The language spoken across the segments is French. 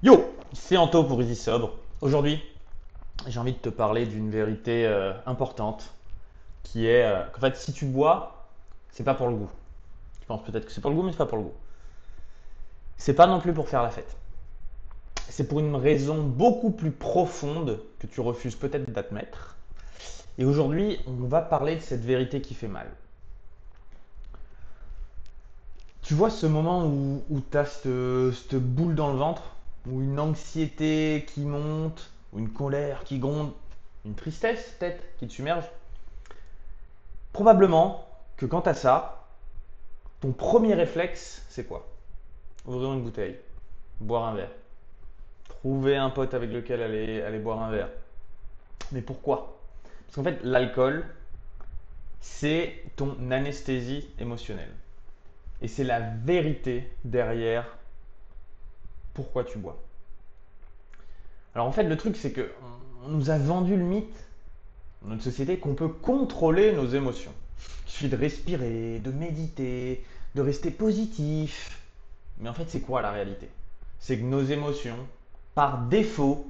Yo, c'est Anto pour Easy Sobre. Aujourd'hui, j'ai envie de te parler d'une vérité importante qui est qu'en fait, si tu bois, c'est pas pour le goût. Tu penses peut-être que c'est pour le goût, mais c'est pas pour le goût. C'est pas non plus pour faire la fête. C'est pour une raison beaucoup plus profonde que tu refuses peut-être d'admettre. Et aujourd'hui, on va parler de cette vérité qui fait mal. Tu vois ce moment où tu as cette boule dans le ventre, ou une anxiété qui monte, ou une colère qui gronde, une tristesse peut-être qui te submerge. Probablement que quant à ça, ton premier réflexe, c'est quoi? Ouvrir une bouteille, boire un verre, trouver un pote avec lequel aller boire un verre. Mais pourquoi? Parce qu'en fait, l'alcool, c'est ton anesthésie émotionnelle. Et c'est la vérité derrière pourquoi tu bois. Alors en fait, le truc, c'est que on nous a vendu le mythe, dans notre société, qu'on peut contrôler nos émotions. Il suffit de respirer, de méditer, de rester positif. Mais en fait, c'est quoi la réalité? C'est que nos émotions, par défaut,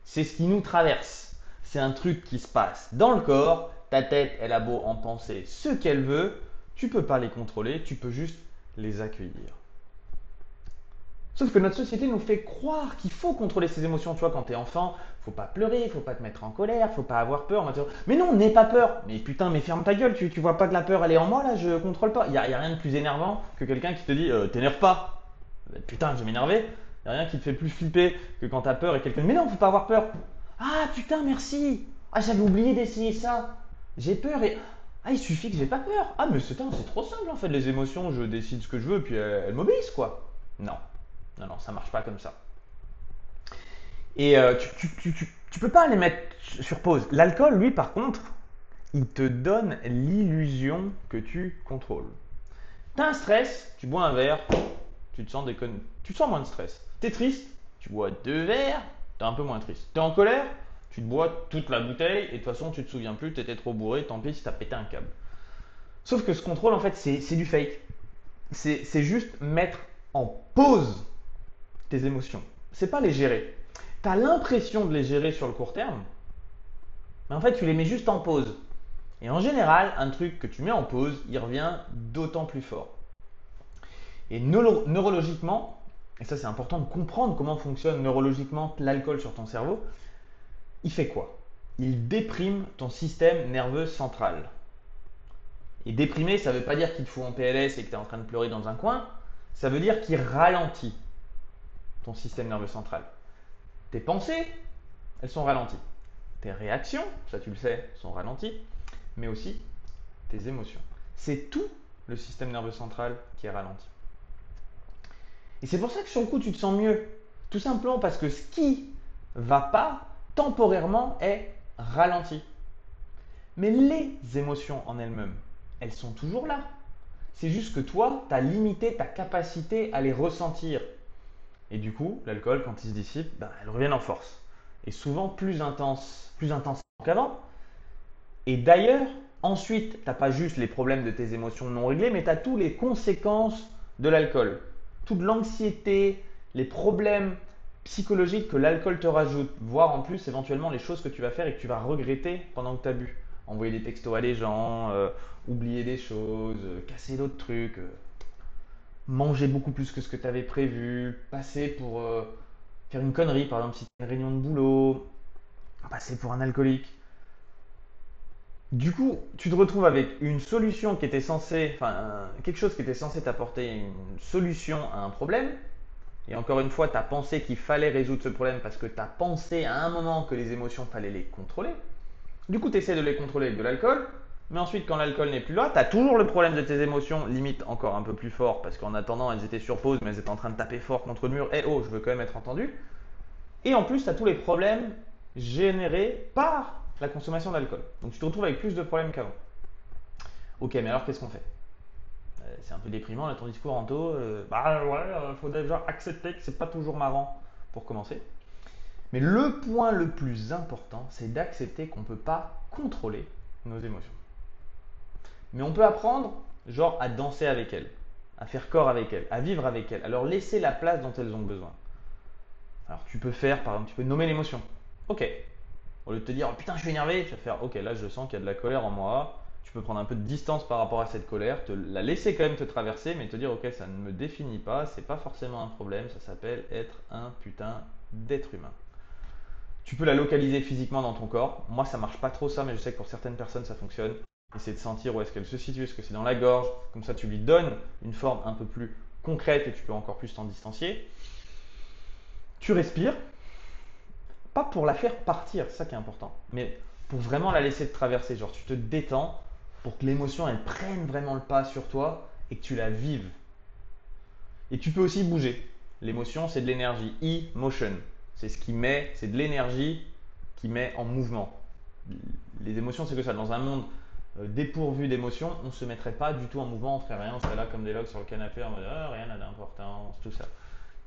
c'est ce qui nous traverse. C'est un truc qui se passe dans le corps. Ta tête, elle a beau en penser ce qu'elle veut, tu peux pas les contrôler, tu peux juste les accueillir. Sauf que notre société nous fait croire qu'il faut contrôler ses émotions. Tu vois, quand t'es enfant, faut pas pleurer, faut pas te mettre en colère, faut pas avoir peur. Mais non, n'aie pas peur. Mais putain, mais ferme ta gueule, tu vois pas que la peur, elle est en moi là, je contrôle pas. Y a rien de plus énervant que quelqu'un qui te dit t'énerve pas. Putain, je vais m'énerver. Y a rien qui te fait plus flipper que quand t'as peur et quelqu'un dit mais non, faut pas avoir peur. Ah putain, merci. Ah, j'avais oublié d'essayer ça. J'ai peur et. Ah, il suffit que j'ai pas peur. Ah, mais c'est trop simple en fait, les émotions, je décide ce que je veux, puis elles m'obéissent quoi. Non. Non, non, ça marche pas comme ça. Et tu peux pas les mettre sur pause. L'alcool, lui, par contre, il te donne l'illusion que tu contrôles. T'as un stress, tu bois un verre, tu te sens moins de stress. T'es triste, tu bois deux verres, t'es un peu moins triste. T'es en colère, tu te bois toute la bouteille et de toute façon tu te souviens plus, t'étais trop bourré, tant pis si t'as pété un câble. Sauf que ce contrôle, en fait, c'est du fake. C'est juste mettre en pause tes émotions. C'est pas les gérer. Tu as l'impression de les gérer sur le court terme, mais en fait, tu les mets juste en pause. Et en général, un truc que tu mets en pause, il revient d'autant plus fort. Et neurologiquement, et ça c'est important de comprendre comment fonctionne neurologiquement l'alcool sur ton cerveau, il fait quoi? Il déprime ton système nerveux central. Et déprimer, ça ne veut pas dire qu'il te fout en PLS et que tu es en train de pleurer dans un coin, ça veut dire qu'il ralentit ton système nerveux central. Tes pensées, elles sont ralenties. Tes réactions, ça tu le sais, sont ralenties, mais aussi tes émotions. C'est tout le système nerveux central qui est ralenti. Et c'est pour ça que sur le coup, tu te sens mieux. Tout simplement parce que ce qui va pas, temporairement, est ralenti. Mais les émotions en elles-mêmes, elles sont toujours là. C'est juste que toi, tu as limité ta capacité à les ressentir. Et du coup, l'alcool, quand il se dissipe, ben, elles reviennent en force. Et souvent plus intense qu'avant. Et d'ailleurs, ensuite, tu n'as pas juste les problèmes de tes émotions non réglées, mais tu as tous les conséquences de l'alcool. Toute l'anxiété, les problèmes psychologiques que l'alcool te rajoute, voire en plus éventuellement les choses que tu vas faire et que tu vas regretter pendant que tu as bu. Envoyer des textos à des gens, oublier des choses, casser d'autres trucs, manger beaucoup plus que ce que tu avais prévu, passer pour faire une connerie, par exemple si tu as une réunion de boulot, passer pour un alcoolique. Du coup, tu te retrouves avec une solution qui était censée, enfin, quelque chose qui était censé t'apporter une solution à un problème. Et encore une fois, tu as pensé qu'il fallait résoudre ce problème parce que tu as pensé à un moment que les émotions, fallait les contrôler. Du coup, tu essaies de les contrôler avec de l'alcool. Mais ensuite, quand l'alcool n'est plus là, tu as toujours le problème de tes émotions, limite encore un peu plus fort, parce qu'en attendant, elles étaient sur pause, mais elles étaient en train de taper fort contre le mur. Eh oh, je veux quand même être entendu. Et en plus, tu as tous les problèmes générés par la consommation d'alcool. Donc tu te retrouves avec plus de problèmes qu'avant. Ok, mais alors qu'est-ce qu'on fait? C'est un peu déprimant là ton discours, Anto. Bah ouais, faut déjà accepter que c'est pas toujours marrant pour commencer. Mais le point le plus important, c'est d'accepter qu'on ne peut pas contrôler nos émotions. Mais on peut apprendre, genre, à danser avec elles, à faire corps avec elles, à vivre avec elles, à leur laisser la place dont elles ont besoin. Alors tu peux faire, par exemple, tu peux nommer l'émotion. Ok. Au lieu de te dire, oh, putain, je suis énervé, tu vas faire, ok, là je sens qu'il y a de la colère en moi. Tu peux prendre un peu de distance par rapport à cette colère, te la laisser quand même te traverser, mais te dire, ok, ça ne me définit pas, c'est pas forcément un problème, ça s'appelle être un putain d'être humain. Tu peux la localiser physiquement dans ton corps. Moi, ça marche pas trop ça, mais je sais que pour certaines personnes, ça fonctionne. Essayer de sentir où est-ce qu'elle se situe, est-ce que c'est dans la gorge. Comme ça, tu lui donnes une forme un peu plus concrète et tu peux encore plus t'en distancier. Tu respires, pas pour la faire partir, c'est ça qui est important, mais pour vraiment la laisser te traverser. Genre, tu te détends pour que l'émotion, elle prenne vraiment le pas sur toi et que tu la vives. Et tu peux aussi bouger. L'émotion, c'est de l'énergie. E-motion. C'est ce qui met, c'est de l'énergie qui met en mouvement. Les émotions, c'est que ça. Dans un monde dépourvu d'émotions, on ne se mettrait pas du tout en mouvement, on ferait rien, on serait là comme des logs sur le canapé en mode ah, rien n'a d'importance, tout ça.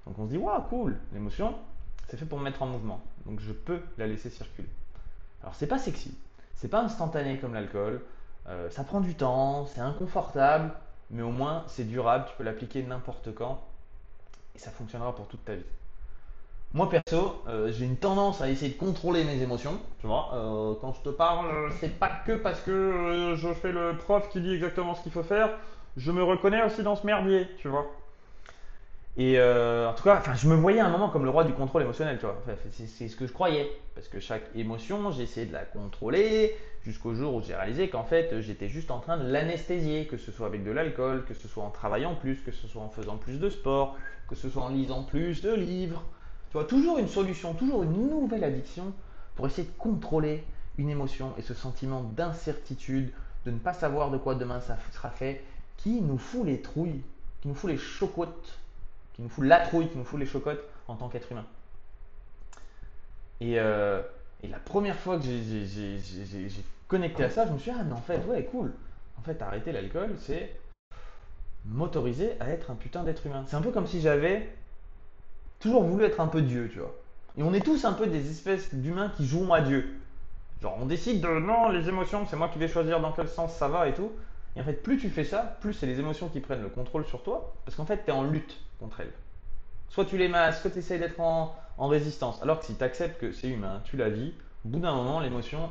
Donc on se dit waouh, cool, l'émotion, c'est fait pour me mettre en mouvement. Donc je peux la laisser circuler. Alors c'est pas sexy, c'est pas instantané comme l'alcool, ça prend du temps, c'est inconfortable, mais au moins c'est durable, tu peux l'appliquer n'importe quand et ça fonctionnera pour toute ta vie. Moi perso, j'ai une tendance à essayer de contrôler mes émotions. Tu vois, quand je te parle, c'est pas que parce que je fais le prof qui dit exactement ce qu'il faut faire. Je me reconnais aussi dans ce merdier, tu vois. Et en tout cas, enfin, je me voyais à un moment comme le roi du contrôle émotionnel, tu vois. Enfin, c'est ce que je croyais. Parce que chaque émotion, j'ai essayé de la contrôler jusqu'au jour où j'ai réalisé qu'en fait, j'étais juste en train de l'anesthésier, que ce soit avec de l'alcool, que ce soit en travaillant plus, que ce soit en faisant plus de sport, que ce soit en lisant plus de livres. Tu vois, toujours une solution, toujours une nouvelle addiction pour essayer de contrôler une émotion et ce sentiment d'incertitude, de ne pas savoir de quoi demain ça sera fait, qui nous fout les trouilles, qui nous fout les chocottes, qui nous fout la trouille, qui nous fout les chocottes en tant qu'être humain. Et, euh, et la première fois que j'ai connecté à ça, je me suis dit, ah mais en fait, ouais, cool. En fait, arrêter l'alcool, c'est m'autoriser à être un putain d'être humain. C'est un peu comme si j'avais toujours voulu être un peu Dieu, tu vois. Et on est tous un peu des espèces d'humains qui jouent à Dieu. Genre, on décide de non, les émotions, c'est moi qui vais choisir dans quel sens ça va et tout. Et en fait, plus tu fais ça, plus c'est les émotions qui prennent le contrôle sur toi, parce qu'en fait, tu es en lutte contre elles. Soit tu les masques, soit tu essayes d'être en résistance. Alors que si tu acceptes que c'est humain, tu la vis, au bout d'un moment, l'émotion,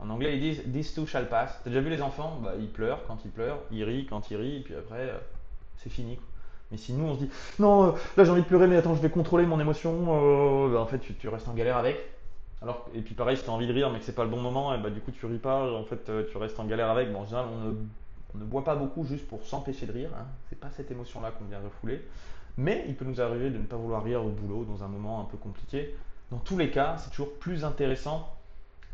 en anglais, ils disent This too shall pass. T'as déjà vu les enfants? Bah, ils pleurent quand ils pleurent, ils rient quand ils rient, et puis après, c'est fini. Mais si nous, on se dit Non, là j'ai envie de pleurer, mais attends, je vais contrôler mon émotion, bah, en fait, tu restes en galère avec. Alors, et puis pareil, si tu as envie de rire, mais que c'est pas le bon moment, et bah, du coup, tu ris pas, en fait, tu restes en galère avec. Bon, en général, on ne boit pas beaucoup juste pour s'empêcher de rire. Hein. C'est pas cette émotion-là qu'on vient refouler. Mais il peut nous arriver de ne pas vouloir rire au boulot dans un moment un peu compliqué. Dans tous les cas, c'est toujours plus intéressant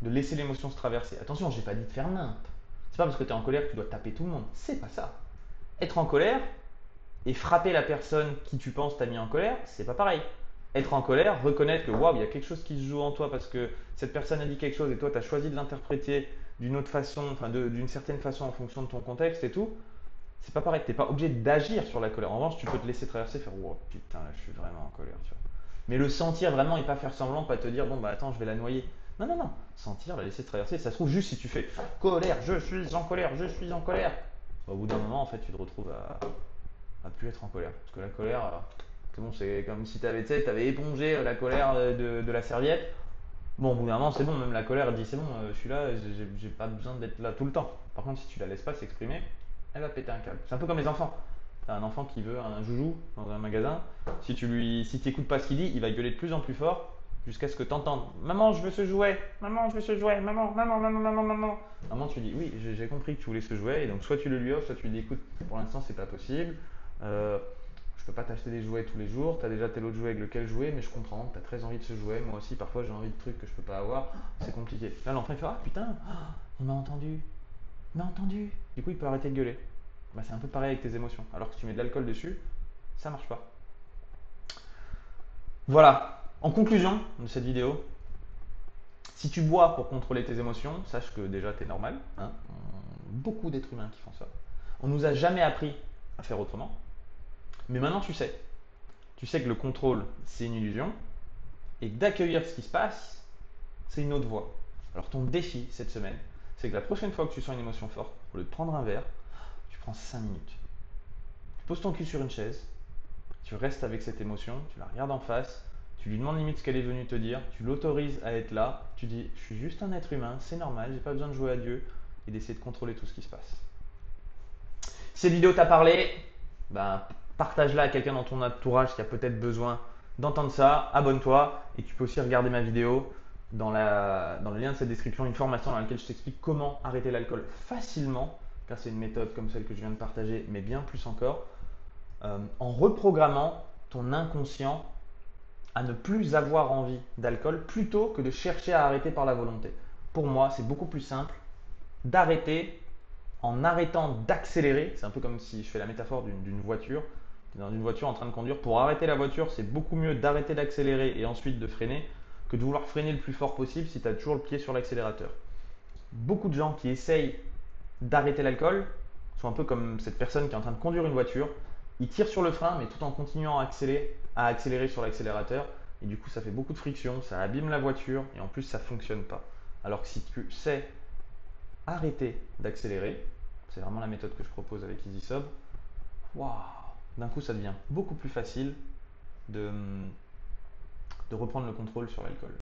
de laisser l'émotion se traverser. Attention, j'ai pas dit de faire nimp. C'est pas parce que tu es en colère que tu dois taper tout le monde. C'est pas ça. Être en colère et frapper la personne qui tu penses t'a mis en colère, c'est pas pareil. Être en colère, reconnaître que waouh, il y a quelque chose qui se joue en toi parce que cette personne a dit quelque chose et toi tu as choisi de l'interpréter d'une autre façon, enfin d'une certaine façon en fonction de ton contexte et tout, c'est pas pareil, t'es pas obligé d'agir sur la colère. En revanche, tu peux te laisser traverser, faire wow, putain, là, je suis vraiment en colère, tu vois. Mais le sentir vraiment et pas faire semblant, pas te dire bon bah attends, je vais la noyer. Non, non, non. Sentir, la laisser traverser. Ça se trouve juste si tu fais colère, je suis en colère, je suis en colère. Bah, au bout d'un moment, en fait, tu te retrouves à plus être en colère. Parce que la colère, c'est bon, c'est comme si t'avais épongé la colère de la serviette. Bon, au bout d'un moment, c'est bon, même la colère, elle dit c'est bon, je suis là, j'ai pas besoin d'être là tout le temps. Par contre, si tu la laisses pas s'exprimer, elle va péter un câble. C'est un peu comme les enfants. T'as un enfant qui veut un joujou dans un magasin. Si t'écoutes pas ce qu'il dit, il va gueuler de plus en plus fort jusqu'à ce que t'entendes maman, je veux ce jouet, maman, je veux ce jouet, maman, maman, maman, maman, maman. Maman, tu dis oui, j'ai compris que tu voulais ce jouet, et donc soit tu le lui offres, soit tu lui dis écoute, pour l'instant, c'est pas possible. Euh, je peux pas t'acheter des jouets tous les jours, t'as déjà tel autre jouet avec lequel jouer, mais je comprends, t'as très envie de ce jouet, moi aussi parfois j'ai envie de trucs que je peux pas avoir, c'est compliqué. Là l'enfant il fait ah putain, il m'a entendu, il m'a entendu. Du coup il peut arrêter de gueuler. Bah, c'est un peu pareil avec tes émotions. Alors que si tu mets de l'alcool dessus, ça marche pas. Voilà. En conclusion de cette vidéo, si tu bois pour contrôler tes émotions, sache que déjà t'es normal. Hein. Beaucoup d'êtres humains qui font ça. On nous a jamais appris à faire autrement. Mais maintenant tu sais. Tu sais que le contrôle, c'est une illusion. Et d'accueillir ce qui se passe, c'est une autre voie. Alors ton défi cette semaine, c'est que la prochaine fois que tu sens une émotion forte, au lieu de prendre un verre, tu prends 5 minutes. Tu poses ton cul sur une chaise, tu restes avec cette émotion, tu la regardes en face, Tu lui demandes limite ce qu'elle est venue te dire, tu l'autorises à être là, tu dis je suis juste un être humain, c'est normal, j'ai pas besoin de jouer à Dieu et d'essayer de contrôler tout ce qui se passe. Si cette vidéo t'a parlé, ben, partage-la à quelqu'un dans ton entourage qui a peut-être besoin d'entendre ça, abonne-toi et tu peux aussi regarder ma vidéo dans le lien de cette description, une formation dans laquelle je t'explique comment arrêter l'alcool facilement, car c'est une méthode comme celle que je viens de partager, mais bien plus encore, en reprogrammant ton inconscient à ne plus avoir envie d'alcool plutôt que de chercher à arrêter par la volonté. Pour moi, c'est beaucoup plus simple d'arrêter en arrêtant d'accélérer. C'est un peu comme si je fais la métaphore d'une voiture. Tu es dans une voiture en train de conduire. Pour arrêter la voiture, c'est beaucoup mieux d'arrêter d'accélérer et ensuite de freiner que de vouloir freiner le plus fort possible si tu as toujours le pied sur l'accélérateur. Beaucoup de gens qui essayent d'arrêter l'alcool sont un peu comme cette personne qui est en train de conduire une voiture. Ils tirent sur le frein, mais tout en continuant à accélérer sur l'accélérateur. Et du coup, ça fait beaucoup de friction, ça abîme la voiture et en plus, ça ne fonctionne pas. Alors que si tu sais arrêter d'accélérer, c'est vraiment la méthode que je propose avec EasySob, waouh, d'un coup, ça devient beaucoup plus facile de reprendre le contrôle sur l'alcool.